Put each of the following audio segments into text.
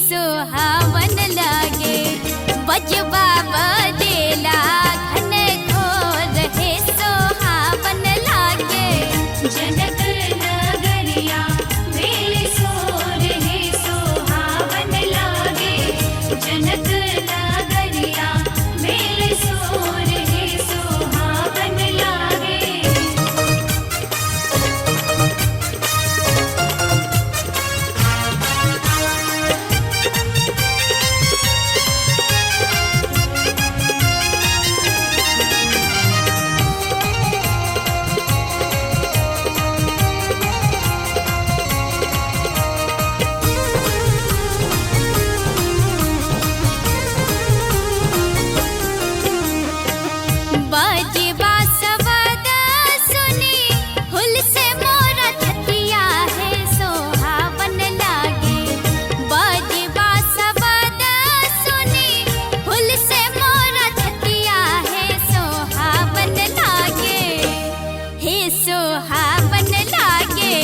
सुहावन लागे बजवा बजेला घन घोर हे सुहावन लागे जनक नगरिया मेले सोर हे सुहावन लागे जनक नगरिया मेले सोर हे सुहावन लागे बजवा सवद सुनी हुल से मोरा छतिया है सुहावन लागे बजवा सवद सुनी हुल से मोरा छतिया है सुहावन लागे हे सुहावन लागे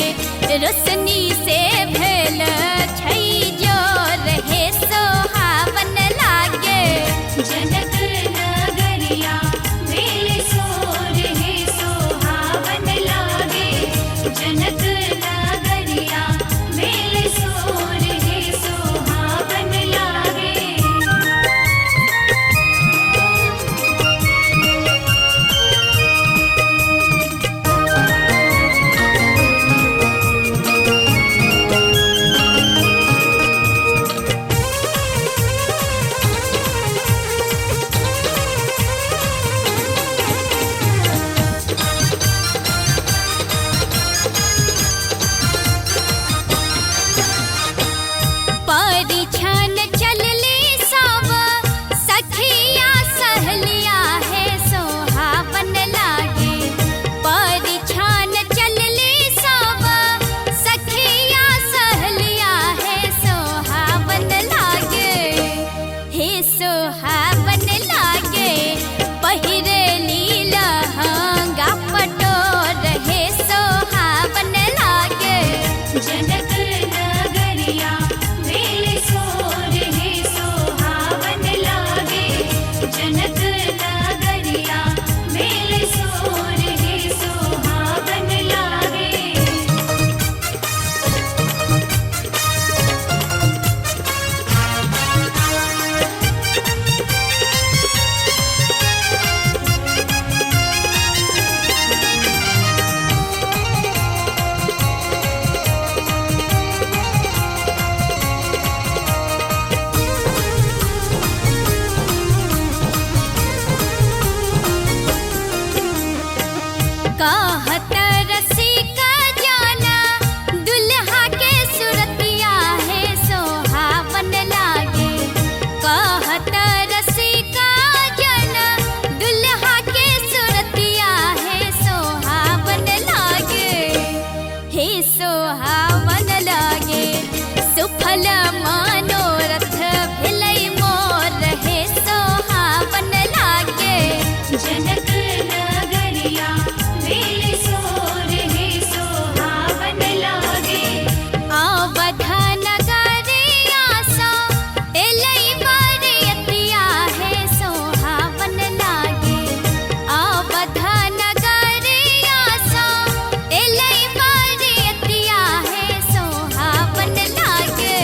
रोशनी से भेल छई जोर हे सुहावन लागे जनक नगरिया मेले सोर हे सुहावन लागे जनक नगरिया मेले सोर हे सुहावन लागे परिछन चलली सब सखिया सहेलिया है सुहावन लागे परिछन चलली सब सखिया सहेलिया है सुहावन लागे हे सुहावन लागे पहिरली लहंगा पटोर हे सुहावन लागे जनक नगरिया मेले सोर हे सुहावन लागे जनक नगरिया मेले सोर हे सुहावन लागे कहत रसिका जाना दुल्हा के सुरतिया है सुहावन लागे कहत रसिका जाना दुल्हा के सुरतिया है सुहावन लागे हे सुहावन लागे सुफल मनोरथ भेलै मोर हे सुहावन लागे जनक नगरिया मेले सोर हे सुहावन लागे अवध नगरिया सा एलै बरियतिया है सुहावन लागे अवध नगरिया सा एलै बरियतिया है सुहावन लागे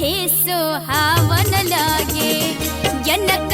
हे सुहावन लागे जनक